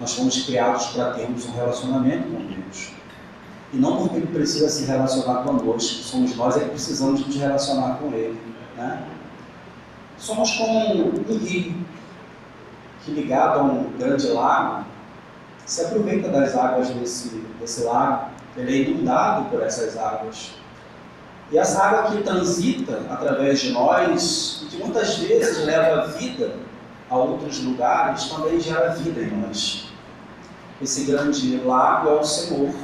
Nós fomos criados para termos um relacionamento com Deus. E não porque Ele precisa se relacionar conosco, somos nós que precisamos nos relacionar com Ele, né? Somos como um rio que, ligado a um grande lago, se aproveita das águas desse lago. Ele é inundado por essas águas. E essa água que transita através de nós, e que muitas vezes leva a vida a outros lugares, também gera vida em nós. Esse grande lago é o Senhor.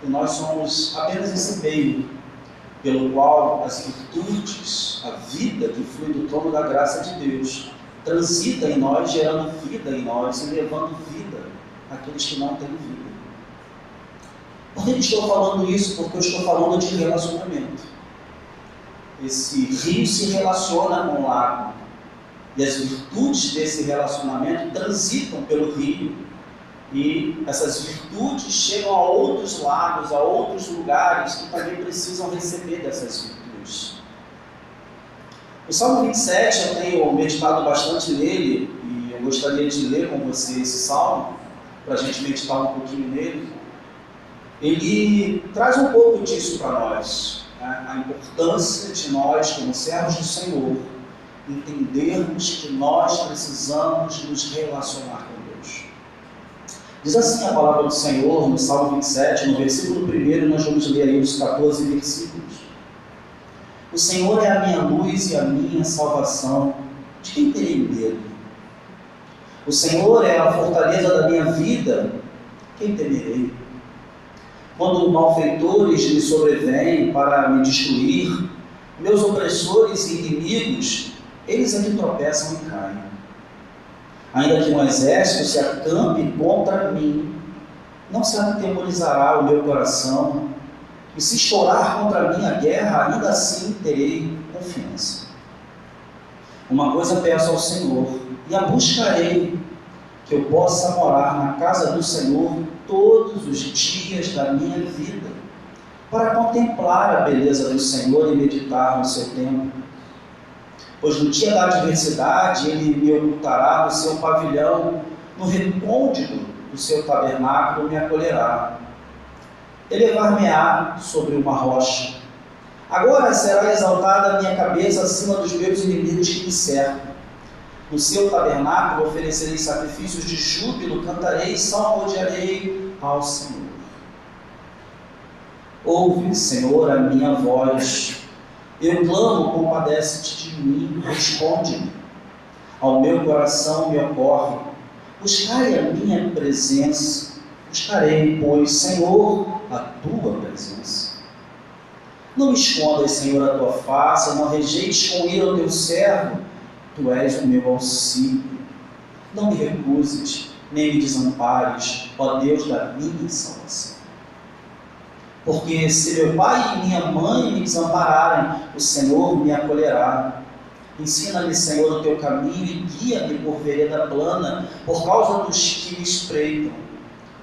E nós somos apenas esse meio pelo qual as virtudes, a vida que flui do trono da graça de Deus, transita em nós, gerando vida em nós e levando vida àqueles que não têm vida. Por que eu estou falando isso? Porque eu estou falando de relacionamento. Esse rio se relaciona com o lago. E as virtudes desse relacionamento transitam pelo rio. E essas virtudes chegam a outros lagos, a outros lugares que também precisam receber dessas virtudes. O Salmo 27, eu tenho meditado bastante nele, e eu gostaria de ler com você esse salmo, para a gente meditar um pouquinho nele. Ele traz um pouco disso para nós, né? A importância de nós, como servos do Senhor, entendermos que nós precisamos nos relacionar com Deus. Diz assim a palavra do Senhor no Salmo 27, no versículo 1, nós vamos ler aí os 14 versículos. O Senhor é a minha luz e a minha salvação, de quem terei medo? O Senhor é a fortaleza da minha vida, quem temerei? Quando malfeitores me sobrevêm para me destruir, meus opressores e inimigos, eles é que tropeçam e caem. Ainda que um exército se acampe contra mim, não se atemorizará o meu coração, e se estourar contra mim a guerra, ainda assim terei confiança. Uma coisa peço ao Senhor, e a buscarei, que eu possa morar na casa do Senhor todos os dias da minha vida, para contemplar a beleza do Senhor e meditar no seu templo. Pois no dia da adversidade Ele me ocultará no seu pavilhão, no recôndito do seu tabernáculo me acolherá. Elevar-me-á sobre uma rocha. Agora será exaltada a minha cabeça acima dos meus inimigos que me cercam. No seu tabernáculo oferecerei sacrifícios de júbilo, cantarei e salmodiarei ao Senhor. Ouve, Senhor, a minha voz. Eu clamo, compadece-te de mim, responde-me. Ao meu coração me ocorre. Buscai a minha presença. Buscarei, pois, Senhor, a tua presença. Não escondas, Senhor, a tua face, não rejeites com ira o teu servo. Tu és o meu auxílio. Não me recuses, nem me desampares, ó Deus da minha salvação. Porque se meu pai e minha mãe me desampararem, o Senhor me acolherá. Ensina-me, Senhor, o teu caminho e guia-me por vereda plana, por causa dos que me espreitam.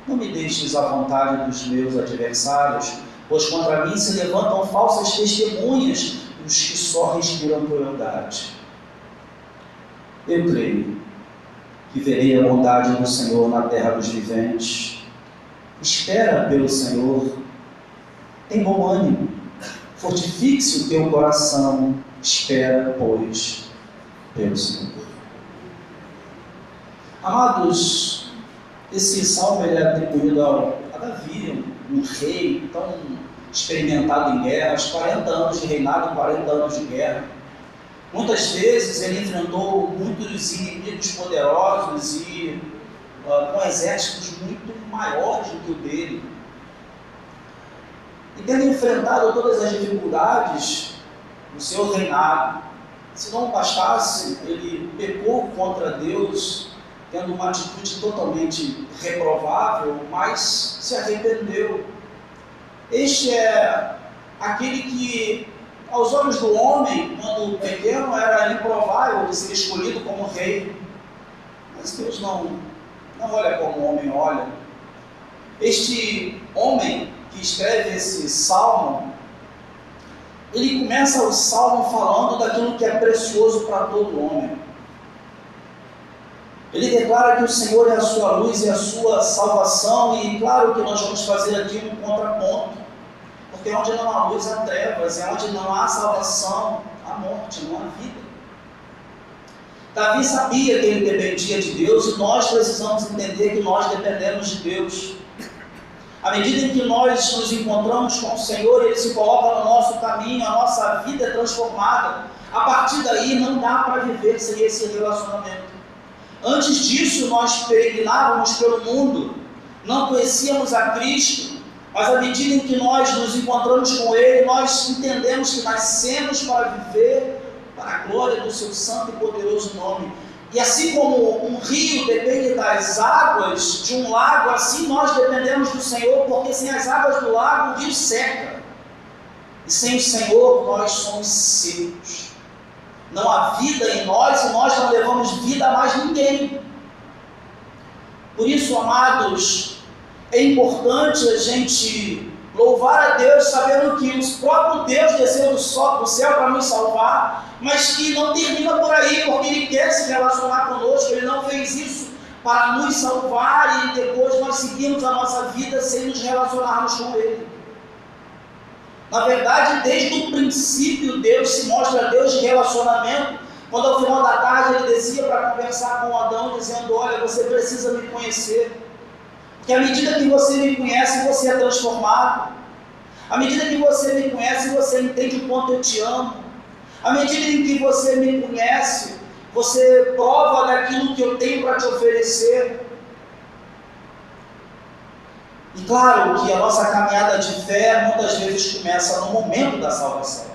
Não me deixes à vontade dos meus adversários, pois contra mim se levantam falsas testemunhas, os que só respiram crueldade. Eu creio que verei a bondade do Senhor na terra dos viventes. Espera pelo Senhor, tem bom ânimo, fortifique-se o teu coração, espera, pois, pelo Senhor. Amados, esse salmo ele é atribuído a Davi, um rei tão experimentado em guerras, 40 anos de reinado, 40 anos de guerra. Muitas vezes ele enfrentou muitos inimigos poderosos e com exércitos muito maiores do que o dele. E tendo enfrentado todas as dificuldades no seu reinado, se não bastasse, ele pecou contra Deus, tendo uma atitude totalmente reprovável, mas se arrependeu. Este é aquele que, aos olhos do homem, quando pequeno, era improvável de ser escolhido como rei. Mas Deus não olha como o homem olha. Este homem que escreve esse salmo, ele começa o salmo falando daquilo que é precioso para todo homem. Ele declara que o Senhor é a sua luz e a sua salvação, e claro que nós vamos fazer aqui um contraponto, porque onde não há luz há trevas, é onde não há salvação, há morte, não há vida. Davi sabia que ele dependia de Deus, e nós precisamos entender que nós dependemos de Deus. À medida em que nós nos encontramos com o Senhor, Ele se coloca no nosso caminho, a nossa vida é transformada. A partir daí não dá para viver sem esse relacionamento. Antes disso, nós peregrinávamos pelo mundo, não conhecíamos a Cristo, mas à medida em que nós nos encontramos com Ele, nós entendemos que nascemos para viver para a glória do seu santo e poderoso nome. E assim como um rio depende das águas de um lago, assim nós dependemos do Senhor, porque sem as águas do lago o rio seca. E sem o Senhor nós somos secos. Não há vida em nós e nós não levamos vida a mais ninguém. Por isso, amados, é importante a gente louvar a Deus sabendo que o próprio Deus desceu do céu para nos salvar, mas que não termina por aí, porque Ele quer se relacionar conosco. Ele não fez isso para nos salvar e depois nós seguirmos a nossa vida sem nos relacionarmos com Ele. Na verdade, desde o princípio, Deus se mostra Deus de relacionamento. Quando ao final da tarde Ele descia para conversar com Adão, dizendo: olha, você precisa me conhecer. Porque à medida que você me conhece, você é transformado. À medida que você me conhece, você entende o quanto eu te amo. À medida em que você me conhece, você prova daquilo que eu tenho para te oferecer. E claro que a nossa caminhada de fé muitas vezes começa no momento da salvação.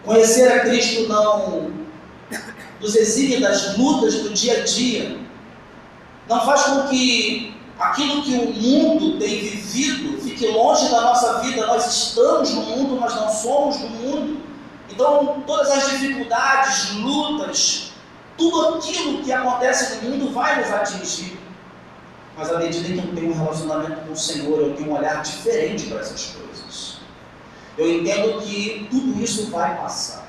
Conhecer a Cristo não nos exime das lutas do dia a dia, não faz com que aquilo que o mundo tem vivido fique longe da nossa vida. Nós estamos no mundo, mas não somos do mundo. Então todas as dificuldades, lutas, tudo aquilo que acontece no mundo vai nos atingir. Mas à medida que eu tenho um relacionamento com o Senhor, eu tenho um olhar diferente para essas coisas. Eu entendo que tudo isso vai passar.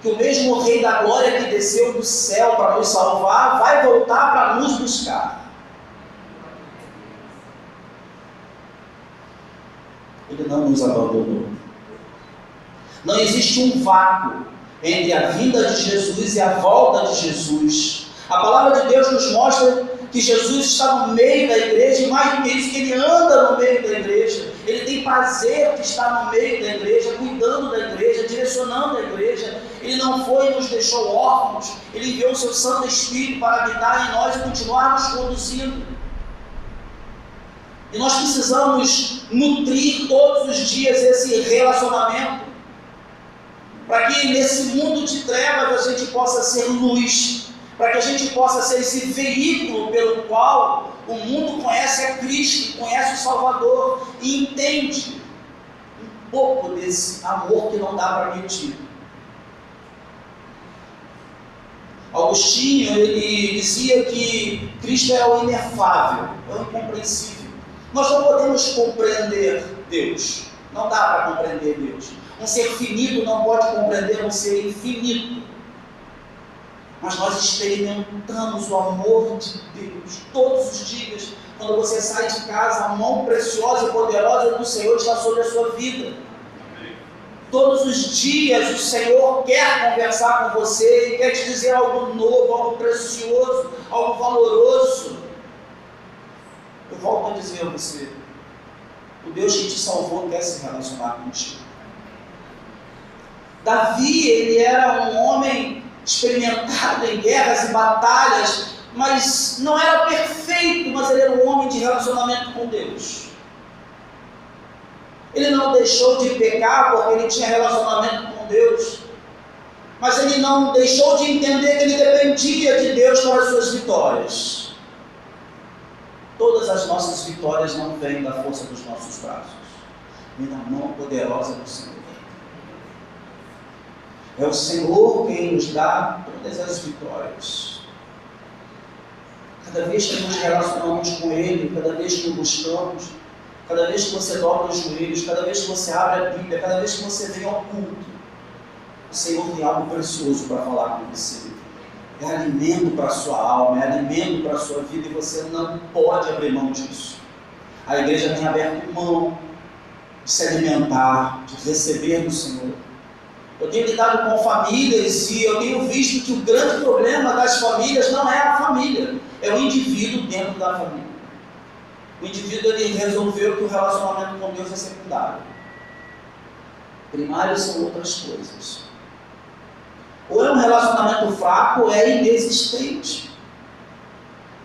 Que o mesmo Rei da Glória que desceu do céu para nos salvar, vai voltar para nos buscar. Ele não nos abandonou. Não existe um vácuo entre a vinda de Jesus e a volta de Jesus. A palavra de Deus nos mostra que Jesus está no meio da igreja, e mais do que isso, que Ele anda no meio da igreja. Ele tem prazer de estar no meio da igreja, cuidando da igreja, direcionando a igreja. Ele não foi e nos deixou órfãos. Ele enviou o seu Santo Espírito para habitar em nós e continuar nos conduzindo. E nós precisamos nutrir todos os dias esse relacionamento, para que nesse mundo de trevas a gente possa ser luz, para que a gente possa ser esse veículo pelo qual o mundo conhece a Cristo, conhece o Salvador e entende um pouco desse amor que não dá para medir. Agostinho, ele dizia que Cristo é o inefável, é o incompreensível. Nós não podemos compreender Deus, não dá para compreender Deus. Um ser finito não pode compreender um ser infinito. Mas nós experimentamos o amor de Deus todos os dias. Quando você sai de casa, a mão preciosa e poderosa do Senhor está sobre a sua vida. Todos os dias o Senhor quer conversar com você e quer te dizer algo novo, algo precioso, algo valoroso. Eu volto a dizer a você, o Deus que te salvou quer se relacionar contigo. Davi, ele era um homem experimentado em guerras e batalhas, mas não era perfeito, mas ele era um homem de relacionamento com Deus. Ele não deixou de pecar porque ele tinha relacionamento com Deus, mas ele não deixou de entender que ele dependia de Deus para as suas vitórias. Todas as nossas vitórias não vêm da força dos nossos braços, vêm da mão poderosa do Senhor. É o Senhor quem nos dá todas as vitórias. Cada vez que nos relacionamos com Ele, cada vez que o buscamos, cada vez que você dobra os joelhos, cada vez que você abre a Bíblia, cada vez que você vem ao culto, O Senhor tem algo precioso para falar com você. É alimento para a sua alma, é alimento para a sua vida e você não pode abrir mão disso. A igreja tem aberto mão de se alimentar, de receber do Senhor. Eu tenho lidado com famílias e eu tenho visto que o grande problema das famílias não é a família, é o indivíduo dentro da família. O indivíduo ele resolveu que o relacionamento com Deus é secundário. Primário são outras coisas. Ou é um relacionamento fraco ou é inexistente.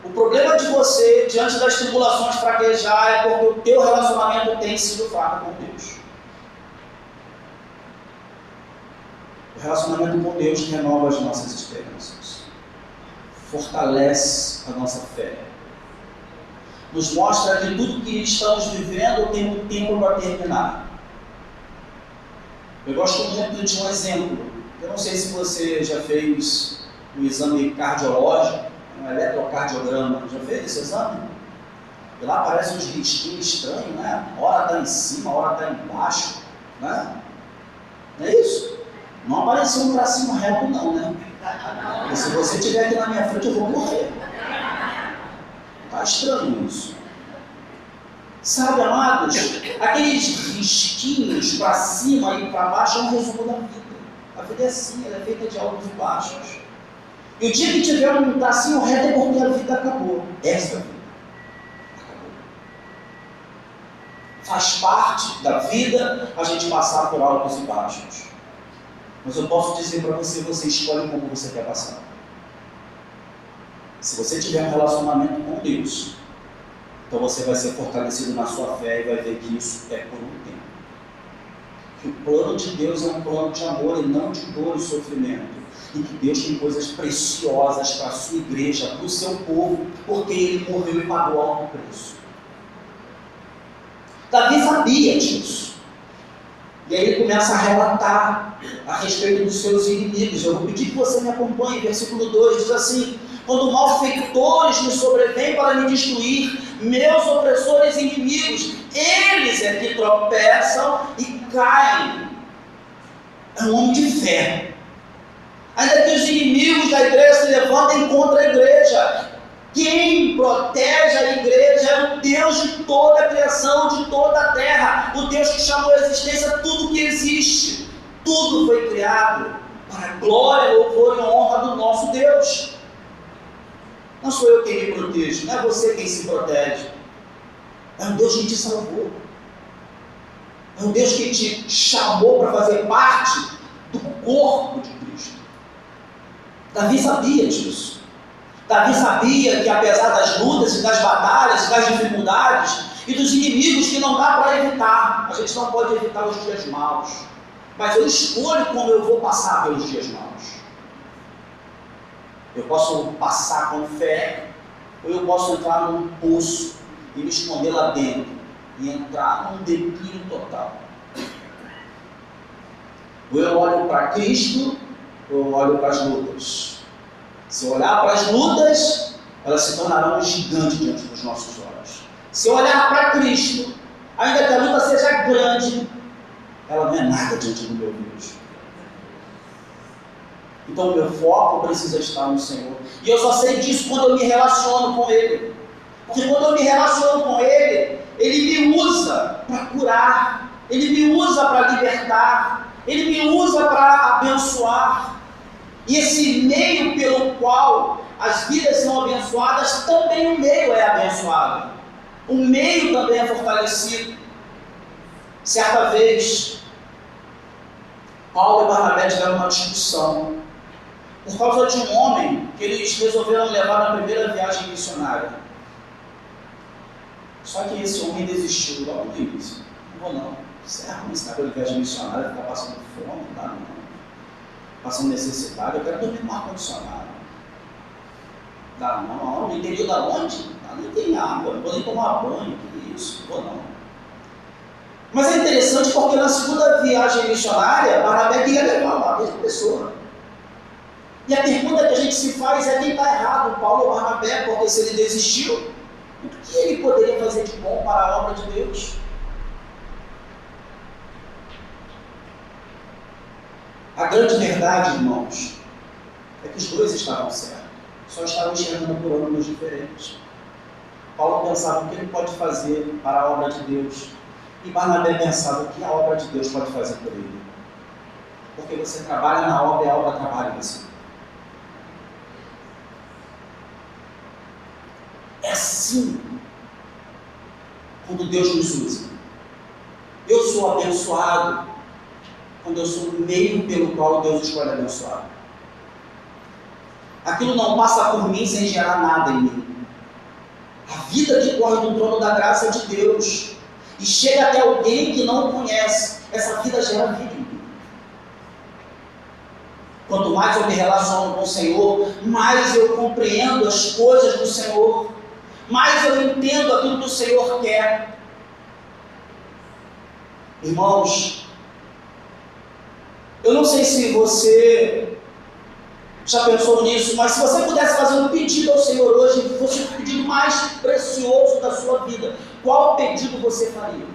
O problema de você, diante das tribulações, fraquejar é porque o teu relacionamento tem sido fraco com Deus. O relacionamento com Deus renova as nossas esperanças, fortalece a nossa fé, nos mostra que tudo que estamos vivendo tem um tempo para terminar. Eu gosto muito de um exemplo. Eu não sei se você já fez o exame cardiológico, um eletrocardiograma. Já fez esse exame? E lá aparecem uns risquinhos estranhos, né? Hora está em cima, hora está embaixo, né? Não é isso? Não apareceu um tracinho reto não, né? E se você estiver aqui na minha frente, eu vou morrer. Está estranho isso. Sabe, amados, aqueles risquinhos para cima e para baixo é um resumo da vida. A vida é assim, ela é feita de altos e baixos. E o dia que tiver um tracinho reto é porque a vida acabou. Essa vida acabou. Faz parte da vida a gente passar por altos e baixos. Mas eu posso dizer para você, você escolhe como você quer passar. Se você tiver um relacionamento com Deus, então você vai ser fortalecido na sua fé e vai ver que isso é por um tempo. Que o plano de Deus é um plano de amor e não de dor e sofrimento. E que Deus tem coisas preciosas para a sua igreja, para o seu povo, porque Ele morreu e pagou alto preço. Davi sabia disso. E aí ele começa a relatar a respeito dos seus inimigos. Eu vou pedir que você me acompanhe. Versículo 2 diz assim: quando malfeitores me sobrevêm para me destruir, meus opressores e inimigos, eles é que tropeçam e caem. É um homem de fé. Ainda que os inimigos da igreja se levantem contra a igreja, quem protege a igreja é o Deus de toda a criação, de toda a terra, o Deus que chamou à existência tudo que existe. Tudo foi criado para a glória, louvor e honra do nosso Deus. Não sou eu quem me protejo, não é você quem se protege. É um Deus que te salvou. É um Deus que te chamou para fazer parte do corpo de Cristo. Davi sabia disso. Davi sabia que apesar das lutas e das batalhas, das dificuldades e dos inimigos que não dá para evitar, a gente não pode evitar os dias maus, mas eu escolho como eu vou passar pelos dias maus. Eu posso passar com fé, ou eu posso entrar num poço e me esconder lá dentro e entrar num declínio total. Ou eu olho para Cristo, ou eu olho para as lutas. Se eu olhar para as lutas, elas se tornarão um gigante diante dos nossos olhos. Se eu olhar para Cristo, ainda que a luta seja grande, ela não é nada diante do meu Deus. Então o meu foco precisa estar no Senhor. E eu só sei disso quando eu me relaciono com Ele. Porque quando eu me relaciono com Ele, Ele me usa para curar, Ele me usa para libertar, Ele me usa para abençoar. E esse meio pelo qual as vidas são abençoadas, também o meio é abençoado. O meio também é fortalecido. Certa vez, Paulo e Barnabé tiveram uma discussão por causa de um homem que eles resolveram levar na primeira viagem missionária. Só que esse homem desistiu logo no início. Não vou não. Isso é ruim, se na viagem missionária ficar passando fome, não dá não. Passando necessidade, eu quero dormir com ar-condicionado. Dá não, no interior da onde? Não tem água, não vou nem tomar banho, que isso, não vou não. Mas é interessante porque na segunda viagem missionária, Barnabé queria levar a mesma pessoa. E a pergunta que a gente se faz é quem está errado, Paulo ou Barnabé, porque se ele desistiu, o que ele poderia fazer de bom para a obra de Deus? A grande verdade, irmãos, é que os dois estavam certos, só estavam enxergando por ângulos diferentes. Paulo pensava o que ele pode fazer para a obra de Deus, e Barnabé pensava o que a obra de Deus pode fazer por ele. Porque você trabalha na obra e a obra trabalha em você. É assim quando Deus nos usa. Eu sou abençoado quando eu sou o meio pelo qual Deus escolhe abençoar. Aquilo não passa por mim sem gerar nada em mim. A vida que corre do trono da graça é de Deus e chega até alguém que não conhece, essa vida gera vida em mim. Quanto mais eu me relaciono com o Senhor, mais eu compreendo as coisas do Senhor, mais eu entendo aquilo que o Senhor quer. Irmãos, eu não sei se você já pensou nisso, mas se você pudesse fazer um pedido ao Senhor hoje, que fosse o pedido mais precioso da sua vida, qual pedido você faria?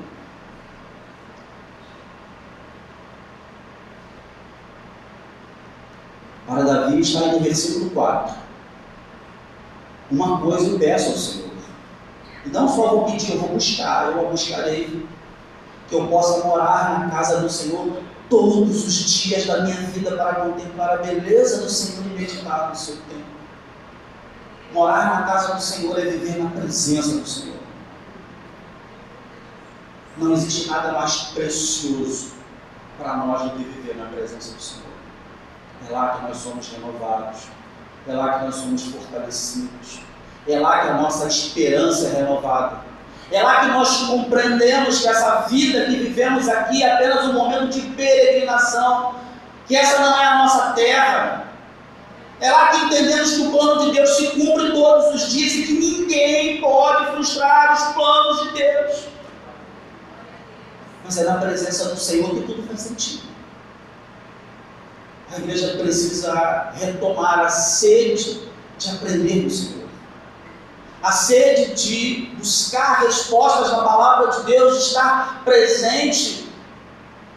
Para Davi está aí no versículo 4. Uma coisa eu peço ao Senhor, e não só vou pedir, eu vou buscar, eu a buscarei, que eu possa morar na casa do Senhor todos os dias da minha vida para contemplar a beleza do Senhor e meditar no seu tempo. Morar na casa do Senhor é viver na presença do Senhor. Não existe nada mais precioso para nós do que viver na presença do Senhor. É lá que nós somos renovados, é lá que nós somos fortalecidos, é lá que a nossa esperança é renovada. É lá que nós compreendemos que essa vida que vivemos aqui é apenas um momento de peregrinação, que essa não é a nossa terra. É lá que entendemos que o plano de Deus se cumpre todos os dias e que ninguém pode frustrar os planos de Deus. Mas é na presença do Senhor que tudo faz sentido. A igreja precisa retomar a sede de aprender do Senhor. A sede de buscar respostas na palavra de Deus, de estar presente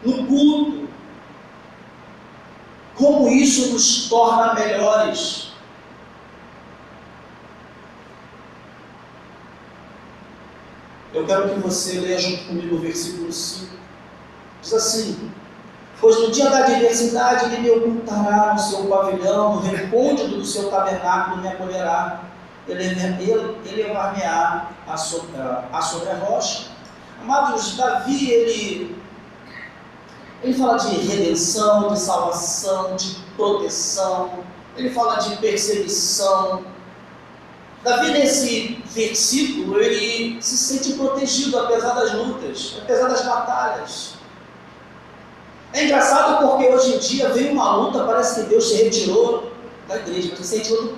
no culto. Como isso nos torna melhores. Eu quero que você leia junto comigo o versículo 5. Diz assim: pois no dia da adversidade ele me ocultará no seu pavilhão, no recôndito do seu tabernáculo me acolherá. Elevar-me-á sobre a rocha. Amados, Davi, ele fala de redenção, de salvação, de proteção, ele fala de perseguição. Davi, nesse versículo, ele se sente protegido apesar das lutas, apesar das batalhas. É engraçado porque hoje em dia vem uma luta, parece que Deus se retirou da igreja, parece que se retirou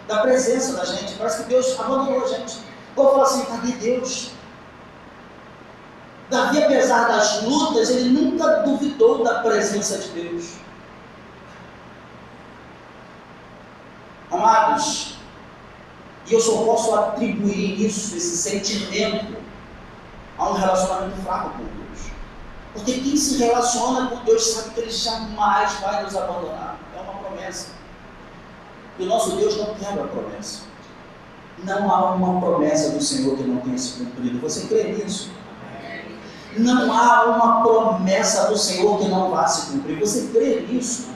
da presença da gente, parece que Deus abandonou a gente. Eu falo assim, cadê Deus? Davi, apesar das lutas, ele nunca duvidou da presença de Deus. Amados, e eu só posso atribuir isso, esse sentimento, a um relacionamento fraco com Deus. Porque quem se relaciona com Deus sabe que Ele jamais vai nos abandonar. É uma promessa. E o nosso Deus não quebra a promessa. Não há uma promessa do Senhor que não tenha se cumprido. Você crê nisso? Não há uma promessa do Senhor que não vá se cumprir. Você crê nisso?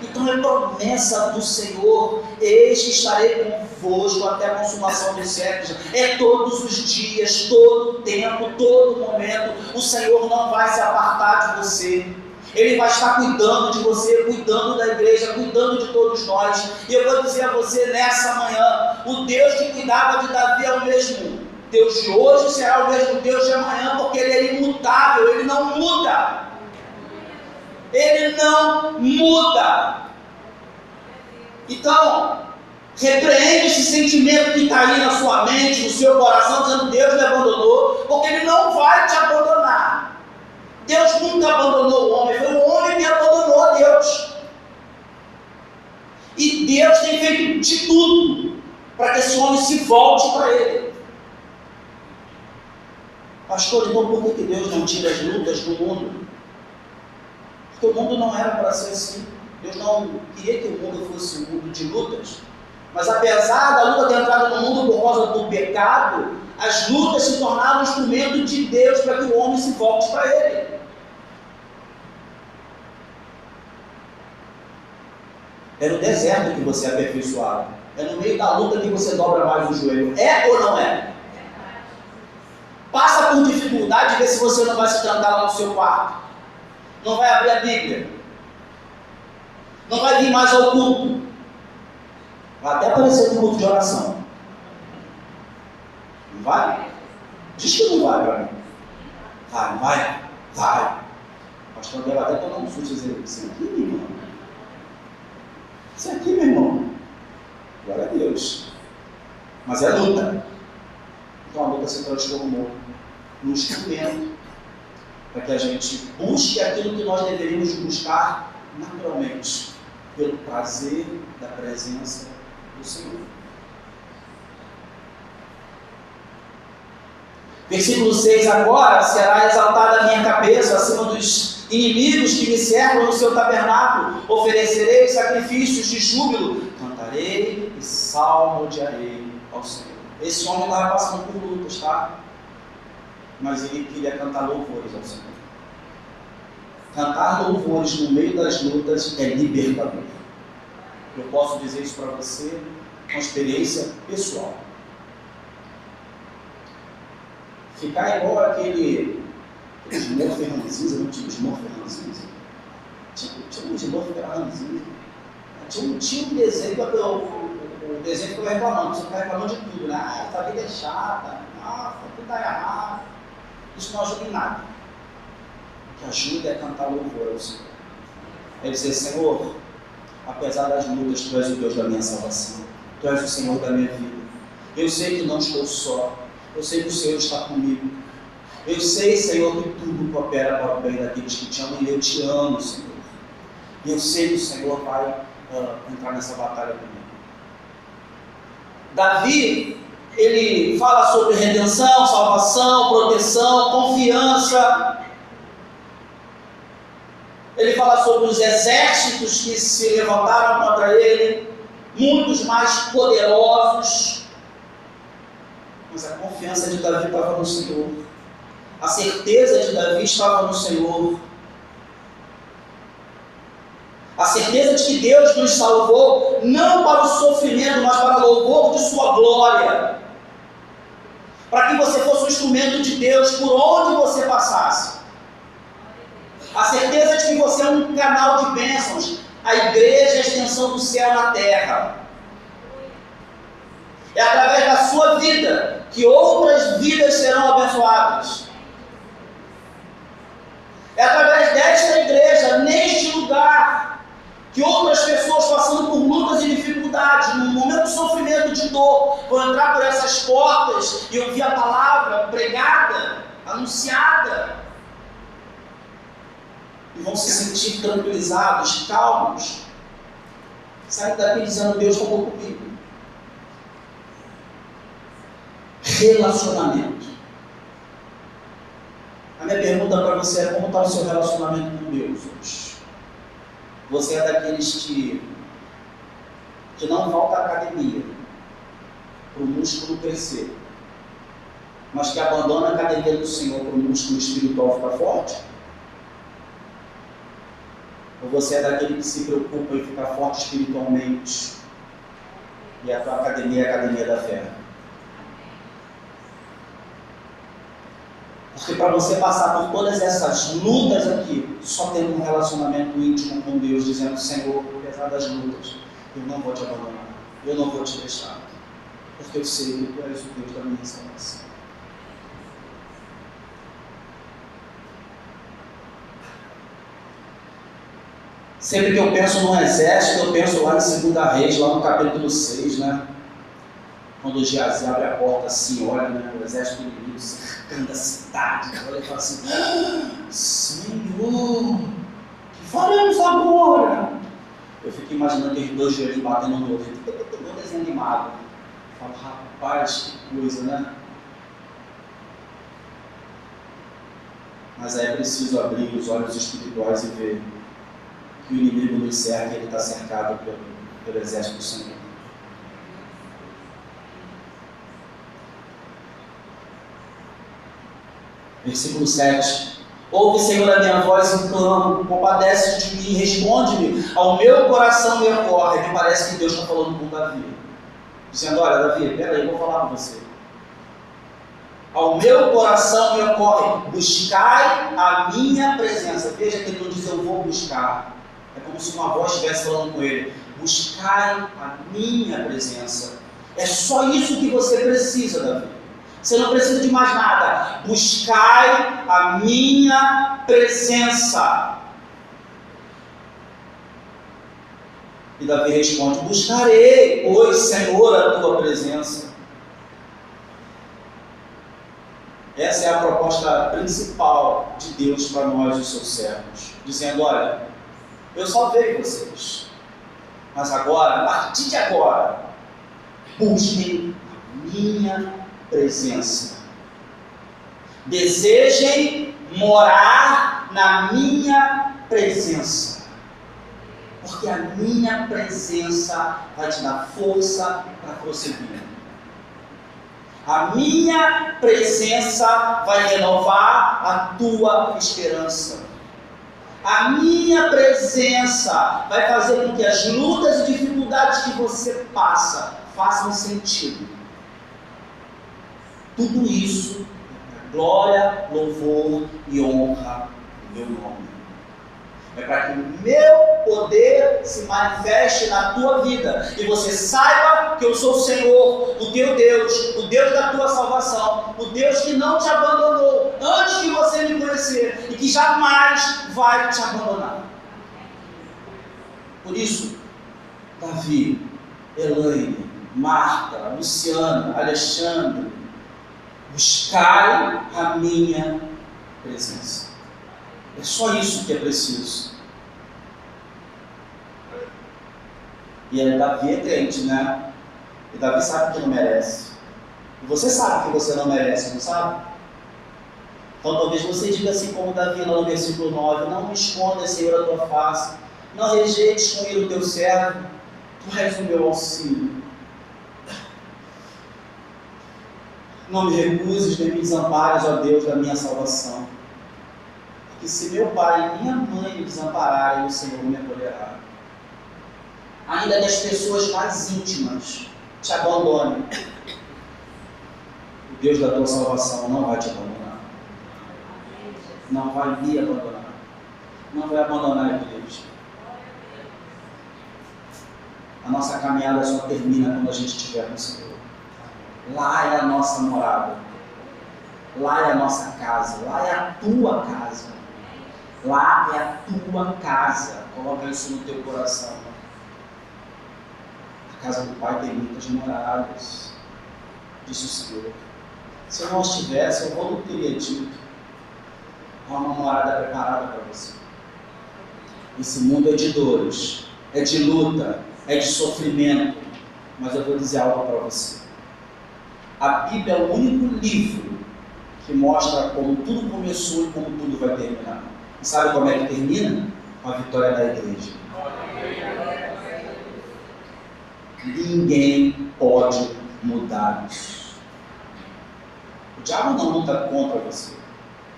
Então é promessa do Senhor: eis que estarei convosco até a consumação dos séculos. É todos os dias, todo o tempo, todo momento. O Senhor não vai se apartar de você. Ele vai estar cuidando de você, cuidando da igreja, cuidando de todos nós. E eu vou dizer a você nessa manhã: o Deus que cuidava de Davi é o mesmo Deus de hoje, será o mesmo Deus de amanhã, porque Ele é imutável, Ele não muda. Ele não muda. Então, repreende esse sentimento que está aí na sua mente, no seu coração, dizendo: Deus me abandonou, porque Ele não vai te abandonar. Deus nunca abandonou o homem, foi o homem que abandonou a Deus. E Deus tem feito de tudo para que esse homem se volte para Ele. Pastor, então por que Deus não tira as lutas do mundo? Porque o mundo não era para ser assim. Deus não queria que o mundo fosse um mundo de lutas. Mas apesar da luta ter entrado no mundo por causa do pecado, as lutas se tornaram um instrumento de Deus para que o homem se volte para Ele. É no deserto que você é aperfeiçoado. É no meio da luta que você dobra mais o joelho. É ou não é? Passa por dificuldade e vê se você não vai se trancar lá no seu quarto. Não vai abrir a Bíblia. Não vai vir mais ao culto. Vai até aparecer no culto de oração. Não vai? Diz que não vai para mim. Vai, não vai? Vai. O pastor deve até tomar um susto e dizer, isso aqui, meu irmão. Isso aqui, meu irmão. Glória a Deus. Mas é luta. Então a luta se transformou num instrumento para que a gente busque aquilo que nós deveríamos buscar naturalmente, pelo prazer da presença do Senhor. Versículo 6: agora será exaltada a minha cabeça acima dos inimigos que me cercam no seu tabernáculo. Oferecerei sacrifícios de júbilo, cantarei e salmodiarei ao Senhor. Esse homem estava passando por lutas, tá? Mas ele queria cantar louvores ao Senhor. Cantar louvores no meio das lutas é libertador. Eu posso dizer isso para você com experiência pessoal. Ficar igual aquele Smurf ranzinza, não tinha Smurf ranzinza? Tinha um Smurf que era ranzinza. Tinha um desenho que o desenho ficou reclamando, você fica reclamando de tudo, né? Ah, essa vida é chata, nossa, tudo está errado. Isso não ajuda em nada. O que ajuda é cantar louvor ao Senhor. É dizer, Senhor, apesar das lutas, Tu és o Deus da minha salvação. Tu és o Senhor da minha vida. Eu sei que não estou só. Eu sei que o Senhor está comigo. Eu sei, Senhor, que tudo coopera para o bem daqueles que te amam, e eu te amo, Senhor. E eu sei que o Senhor vai entrar nessa batalha comigo. Davi, ele fala sobre redenção, salvação, proteção, confiança. Ele fala sobre os exércitos que se levantaram contra ele, muitos mais poderosos. Mas a confiança de Davi estava no Senhor. A certeza de Davi estava no Senhor. A certeza de que Deus nos salvou, não para o sofrimento, mas para o louvor de sua glória. Para que você fosse um instrumento de Deus por onde você passasse. A certeza de que você é um canal de bênçãos. A igreja é a extensão do céu na terra. É através da sua vida que outras vidas serão abençoadas. É através desta igreja, neste lugar, que outras pessoas passando por lutas e dificuldades, num momento de sofrimento, de dor, vão entrar por essas portas e ouvir a palavra pregada, anunciada, e vão se sentir tranquilizados, calmos, saem daqui dizendo, Deus falou comigo. Relacionamento. A minha pergunta para você é: como está o seu relacionamento com Deus hoje? Você é daqueles que não falta à academia para o músculo crescer, mas que abandona a academia do Senhor para o músculo espiritual ficar forte? Ou você é daquele que se preocupa em ficar forte espiritualmente e a tua academia é a academia da fé? Porque para você passar por todas essas lutas aqui, só tendo um relacionamento íntimo com Deus, dizendo, Senhor, apesar das lutas, eu não vou te abandonar, eu não vou te deixar, porque eu sei que Tu és o Deus da minha salvação. Sempre que eu penso no exército, eu penso lá em 2 Reis, lá no capítulo 6, né? Quando Geazi abre a porta assim, olha, né, o exército inimigo cercando a cidade, olha e fala assim, Senhor, o que faremos agora? Eu fico imaginando aqueles dois joelhos batendo no outro, todo desenho animado. Eu falo, rapaz, que coisa, né? Mas aí é preciso abrir os olhos espirituais e ver que o inimigo nos cerca e ele está cercado pelo exército do Senhor. Versículo 7. Ouve, Senhor, a minha voz e clamo, compadece de mim, responde-me, ao meu coração me ocorre. Me parece que Deus está falando com Davi, dizendo: olha, Davi, peraí, eu vou falar com você. Ao meu coração me ocorre, buscai a minha presença. Veja que ele não diz eu vou buscar, é como se uma voz estivesse falando com ele: buscai a minha presença. É só isso que você precisa, Davi. Você não precisa de mais nada. Buscai a minha presença. E Davi responde: buscarei, pois, Senhor, a tua presença. Essa é a proposta principal de Deus para nós, os seus servos, dizendo: olha, eu salvei vocês, mas agora, a partir de agora, busquem a minha presença. Desejem morar na minha presença, porque a minha presença vai te dar força para prosseguir. A minha presença vai renovar a tua esperança. A minha presença vai fazer com que as lutas e dificuldades que você passa façam sentido. Tudo isso é para glória, louvor e honra do meu nome. É para que o meu poder se manifeste na tua vida e você saiba que eu sou o Senhor, o teu Deus, o Deus da tua salvação, o Deus que não te abandonou antes de você me conhecer e que jamais vai te abandonar. Por isso, Davi, Elaine, Marta, Luciana, Alexandre, buscai a minha presença. É só isso que é preciso. E aí, Davi é crente, né? E Davi sabe que não merece. E você sabe que você não merece, não sabe? Então talvez você diga assim como Davi lá no versículo 9: não me esconda, Senhor, a tua face, não rejeites com ira o teu servo, tu és o meu auxílio. Não me recuses nem me desampares, ó Deus da minha salvação. Que se meu pai e minha mãe me desampararem, o Senhor me acolherá. Ainda que as pessoas mais íntimas te abandonem, o Deus da tua salvação não vai te abandonar. Não vai me abandonar. Não vai abandonar a igreja. A nossa caminhada só termina quando a gente estiver com o Senhor. Lá é a nossa morada. Lá é a nossa casa. Lá é a tua casa. Lá é a tua casa. Coloca isso no teu coração. A casa do Pai tem muitas moradas, disse o Senhor. Se eu não estivesse, eu não teria dito. Há uma morada preparada para você. Esse mundo é de dores, é de luta, é de sofrimento. Mas eu vou dizer algo para você. A Bíblia é o único livro que mostra como tudo começou e como tudo vai terminar. E sabe como é que termina? Com a vitória da igreja. Ninguém pode mudar isso. O diabo não luta contra você.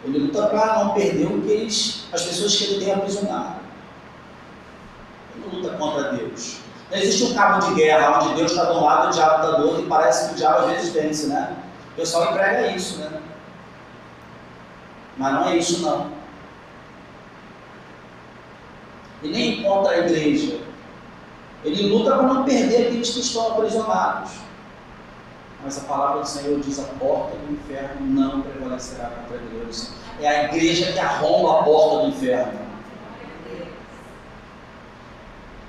Ele luta para não perder as pessoas que ele tem aprisionado. Ele não luta contra Deus. Não existe um cabo de guerra onde Deus está de um lado e o diabo está do outro, e parece que o diabo às vezes vence, né? O pessoal emprega isso, né? Mas não é isso, não. E nem contra a igreja. Ele luta para não perder aqueles que estão aprisionados. Mas a palavra do Senhor diz: a porta do inferno não prevalecerá contra a igreja do Senhor. É a igreja que arromba a porta do inferno.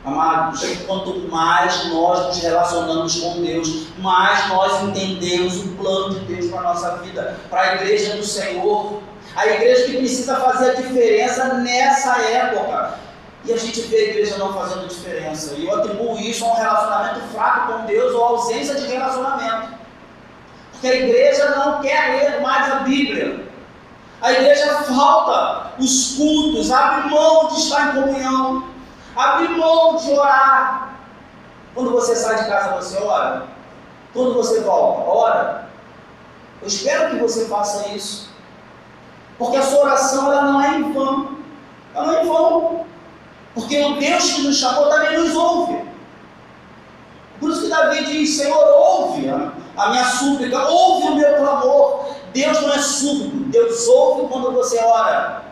Amados, quanto mais nós nos relacionamos com Deus, mais nós entendemos o plano de Deus para a nossa vida, para a igreja do Senhor. A igreja que precisa fazer a diferença nessa época. E a gente vê a igreja não fazendo diferença. E eu atribuo isso a um relacionamento fraco com Deus ou ausência de relacionamento. Porque a igreja não quer ler mais a Bíblia. A igreja falta os cultos, abre mão de estar em comunhão. abrir mão de orar. Quando você sai de casa, você ora. Quando você volta, ora. Eu espero que você faça isso. Porque a sua oração, ela não é em vão. Ela não é em vão. Porque o Deus que nos chamou também nos ouve. Por isso que Davi diz: Senhor, ouve a minha súplica, ouve o meu clamor. Deus não é surdo, Deus ouve quando você ora.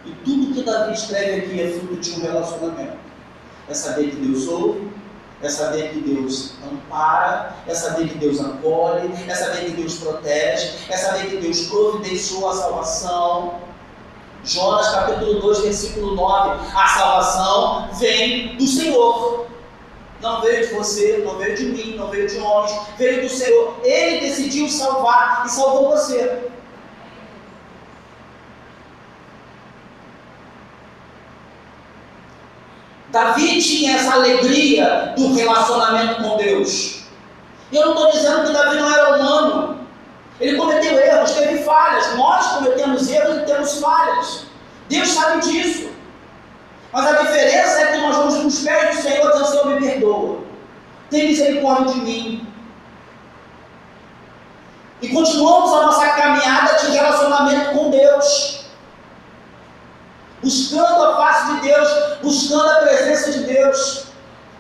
E tudo que Davi escreve aqui é fruto de um relacionamento. É saber que Deus ouve, é saber que Deus ampara, é saber que Deus acolhe, é saber que Deus protege, é saber que Deus providenciou a salvação. Jonas capítulo 2, versículo 9, a salvação vem do Senhor. Não veio de você, não veio de mim, não veio de homens, veio do Senhor. Ele decidiu salvar e salvou você. Davi tinha essa alegria do relacionamento com Deus. Eu não estou dizendo que Davi não era humano. Ele cometeu erros, teve falhas. Nós cometemos erros e temos falhas. Deus sabe disso. Mas a diferença é que nós vamos nos pés do Senhor dizendo: Senhor, me perdoa. Tem misericórdia de mim. E continuamos a nossa caminhada de relacionamento com Deus. Buscando a face de Deus, buscando a presença de Deus.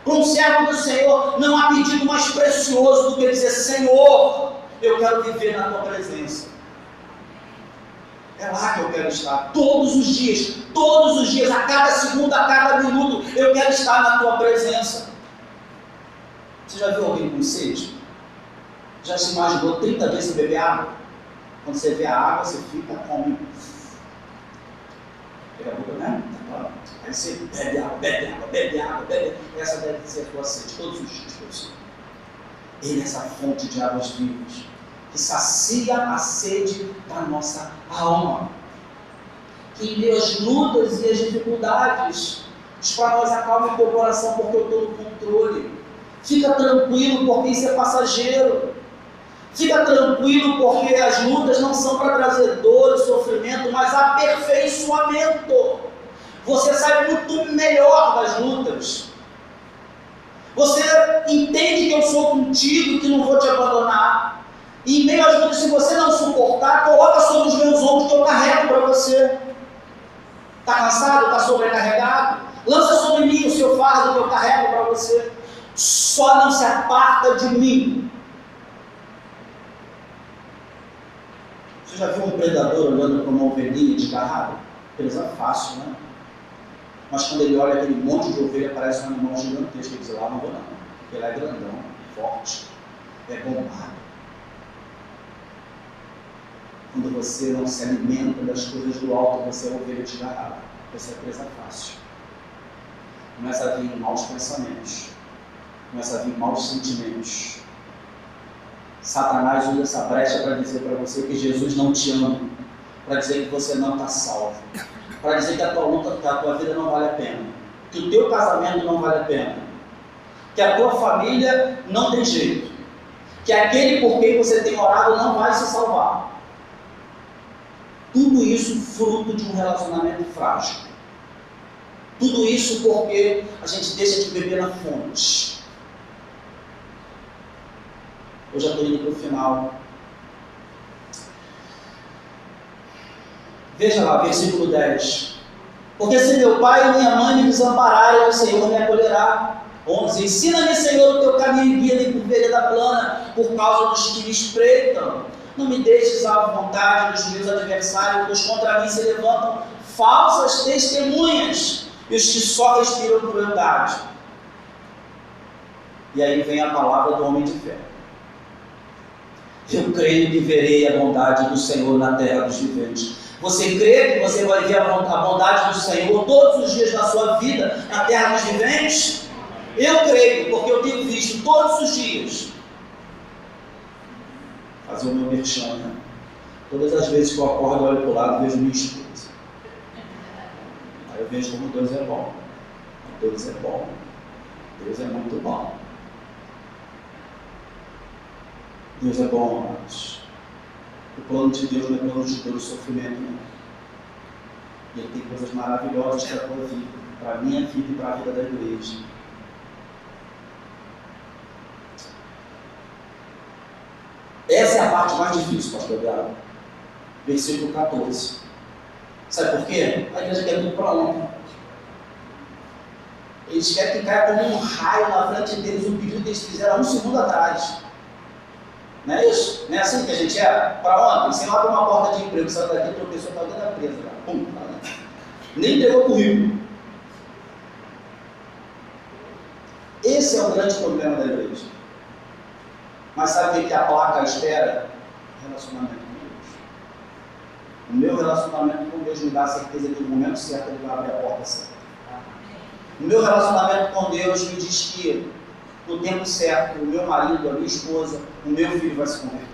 Para um servo do Senhor, não há pedido mais precioso do que dizer: Senhor, eu quero viver na tua presença. É lá que eu quero estar, todos os dias, a cada segundo, a cada minuto, eu quero estar na tua presença. Você já viu alguém com sede? Já se imaginou 30 vezes sem beber água? Quando você vê a água, você fica come. Pega a boca, né? Aí você bebe água, bebe água, bebe água, bebe. Essa deve ser a tua sede, todos os dias, professor. Ele é essa fonte de águas vivas, que sacia a sede da nossa alma, que em meio às lutas e às dificuldades, diz para nós: acalme o teu coração, porque eu estou no controle. Fica tranquilo, porque isso é passageiro. Fica tranquilo, porque as lutas não são para trazer dor e sofrimento, mas aperfeiçoamento. Você sai muito melhor das lutas. Você entende que eu sou contigo, que não vou te abandonar. E em meio às lutas, se você não suportar, coloca sobre os meus ombros que eu carrego para você. Está cansado? Está sobrecarregado? Lança sobre mim o seu fardo que eu carrego para você. Só não se aparta de mim. Você já viu um predador olhando para uma ovelhinha desgarrada? Presa fácil, né? Mas quando ele olha aquele monte de ovelha, parece um animal gigantesco. Ele diz: lá não vou não, porque ele é grandão, forte, é bombado. Quando você não se alimenta das coisas do alto, você é ovelha desgarrada, você é presa fácil. Começa a vir maus pensamentos, começa a vir maus sentimentos. Satanás usa essa brecha para dizer para você que Jesus não te ama, para dizer que você não está salvo, para dizer que a tua luta, que a tua vida não vale a pena, que o teu casamento não vale a pena, que a tua família não tem jeito, que aquele por quem você tem orado não vai se salvar. Tudo isso fruto de um relacionamento frágil. Tudo isso porque a gente deixa de beber na fonte. Eu já estou indo para o final. Veja lá, versículo 10. Porque se meu pai e minha mãe me desampararem, o Senhor me acolherá. 11. Ensina-me, Senhor, o teu caminho e guia-me por vereda plana, por causa dos que me espreitam. Não me deixes à vontade dos meus adversários, pois contra mim se levantam falsas testemunhas, e os que só respiram crueldade. E aí vem a palavra do homem de fé. Eu creio que verei a bondade do Senhor na terra dos viventes. Você crê que você vai ver a bondade do Senhor todos os dias da sua vida na terra dos viventes? Eu creio, porque eu tenho visto todos os dias. Fazer o meu merchan, né? Todas as vezes que eu acordo, eu olho para o lado e vejo minha esposa. Aí eu vejo como Deus é bom. Deus é bom. Deus é muito bom. Deus é bom, amados. O plano de Deus não é plano de dor e sofrimento, não. E Ele tem coisas maravilhosas para a tua vida, para a minha vida e para a vida da igreja. Essa é a parte mais difícil, pastor Beato. Versículo 14. Sabe por quê? A igreja quer tudo para ontem. Eles querem que caia como um raio na frente deles o pedido que eles fizeram há um segundo atrás. Não é isso? Não é assim que a gente é? Para ontem, você abre uma porta de emprego, sai daqui, a pessoa está dentro da presa. Pum, tá dentro. Nem entregou o currículo. Esse é o grande problema da igreja. Mas sabe o que a placa espera? Relacionamento com Deus. O meu relacionamento com Deus me dá a certeza que no momento certo Ele vai abrir a porta certa. O meu relacionamento com Deus me diz que no tempo certo, o meu marido, a minha esposa, o meu filho vai se converter.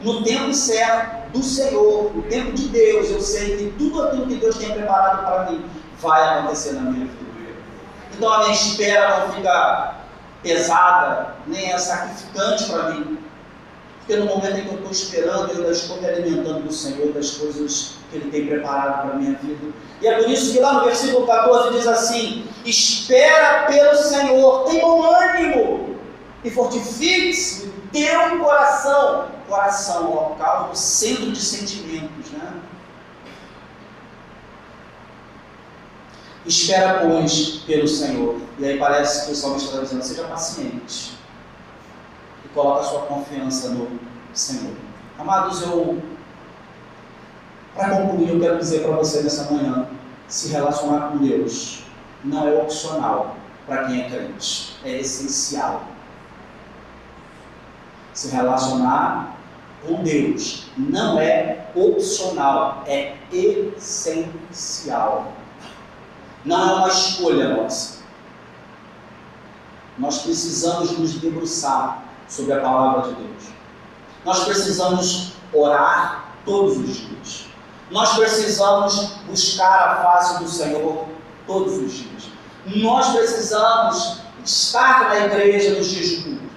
No tempo certo do Senhor, no tempo de Deus, eu sei que tudo aquilo que Deus tem preparado para mim vai acontecer na minha vida. Então a minha espera não fica pesada, nem é sacrificante para mim. Porque no momento em que eu estou esperando, eu estou me alimentando do Senhor, das coisas que Ele tem preparado para a minha vida. E é por isso que lá no versículo 14 diz assim: espera pelo Senhor, tem bom ânimo e fortifique-se o teu coração. Coração, local do centro de sentimentos, né? Espera, pois, pelo Senhor. E aí parece que o salmista está dizendo: seja paciente e coloque a sua confiança no Senhor. Amados, para concluir, eu quero dizer para você nessa manhã: se relacionar com Deus não é opcional para quem é crente, é essencial. Se relacionar com Deus não é opcional, é essencial. Não é uma escolha nossa. Nós precisamos nos debruçar sobre a palavra de Deus. Nós precisamos orar todos os dias. Nós precisamos buscar a face do Senhor todos os dias. Nós precisamos estar na igreja nos dias de culto.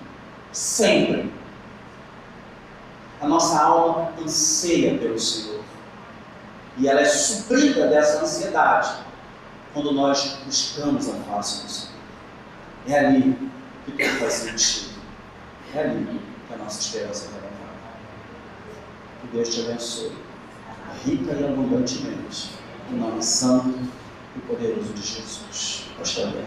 Sempre. A nossa alma anseia pelo Senhor. E ela é suprida dessa ansiedade quando nós buscamos a face do Senhor. É ali que tudo vai ser enchido. É ali que a nossa esperança vai levar. Que Deus te abençoe, rica e abundantemente, em nome santo e poderoso de Jesus. Pastor André.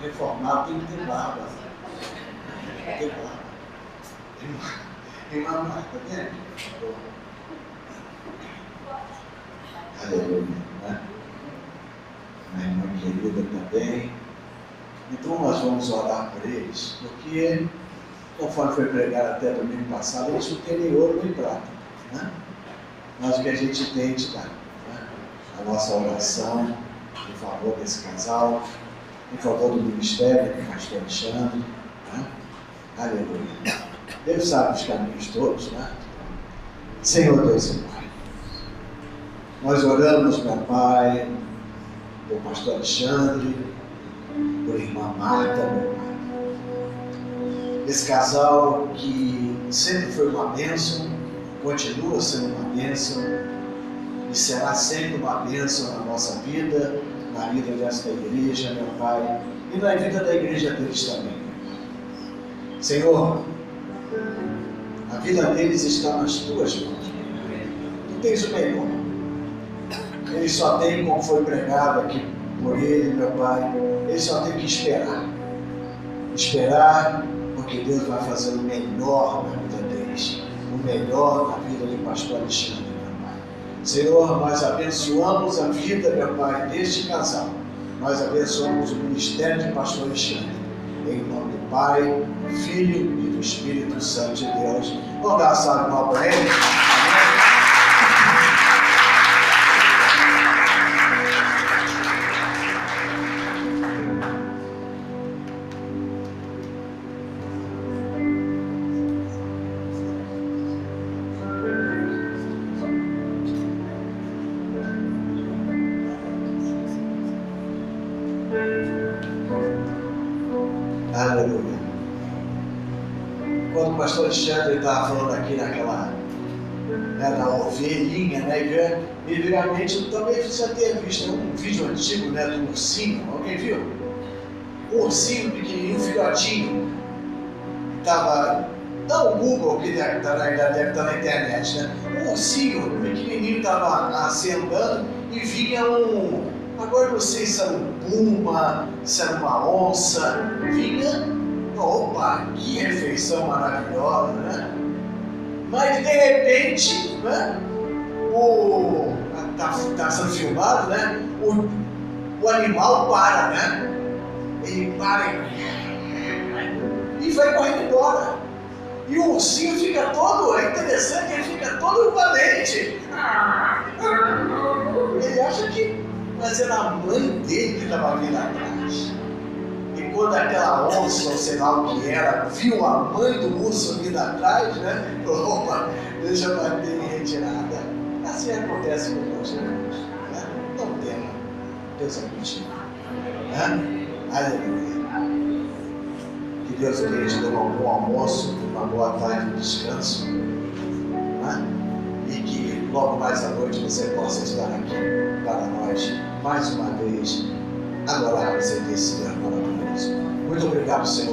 Reformado tem que ter barba. Tem barba. Tem uma marca, tá vendo? Aleluia, né? Minha irmã querida também. Então nós vamos orar por eles, porque, conforme foi pregado até domingo passado, eles não têm nem ouro nem prata, né? Mas o que a gente tem te dá, né? A nossa oração em favor desse casal, em favor do ministério do pastor Alexandre, né? Aleluia. Deus sabe os caminhos todos, né? Senhor Deus e Pai, nós oramos, meu Pai, pelo pastor Alexandre, por irmã Marta, meu Pai. Esse casal que sempre foi uma bênção, continua sendo uma bênção e será sempre uma bênção na nossa vida, na vida desta igreja, meu Pai, e na vida da igreja deles também. Senhor, a vida deles está nas tuas mãos. Tu tens o melhor. Eles só têm, como foi pregado aqui por ele, meu Pai, eles só têm que esperar. Esperar, porque Deus vai fazer o melhor na vida deles, o melhor na vida do pastor Alexandre, meu Pai. Senhor, nós abençoamos a vida, meu Pai, deste casal. Nós abençoamos o ministério de pastor Alexandre. Em nome do Pai, do Filho e do Espírito Santo de Deus. Vamos dar a salva para ele. Amém. Aleluia. Quando o pastor Alexandre estava falando aqui naquela, da ovelhinha, né? E realmente eu também já tinha visto um vídeo antigo, né, do ursinho. Alguém viu? Um ursinho pequenininho, filhotinho. Estava, não o Google, que deve estar na internet, né? Um ursinho pequenininho estava assim andando e vinha agora não sei se era um puma, se era uma onça, vinha, opa, que refeição maravilhosa, né? Mas de repente, né? Está sendo filmado, né? O animal para, né? Ele para e vai correndo embora. E o ursinho fica todo, é interessante, ele fica todo valente. Ele acha que, mas era a mãe dele que estava vindo atrás. E quando aquela onça, ou sei lá o que era, viu a mãe do urso vindo atrás, né? Opa, deixa eu bater em retirada. Assim acontece conosco, né? Não tema, Deus é contigo. Né? Aleluia. Que Deus tenha te dado um bom almoço, uma boa tarde de descanso. Né? E que logo mais à noite você possa estar aqui para nós, mais uma vez, adorar e ser maravilhoso. Muito obrigado, Senhor.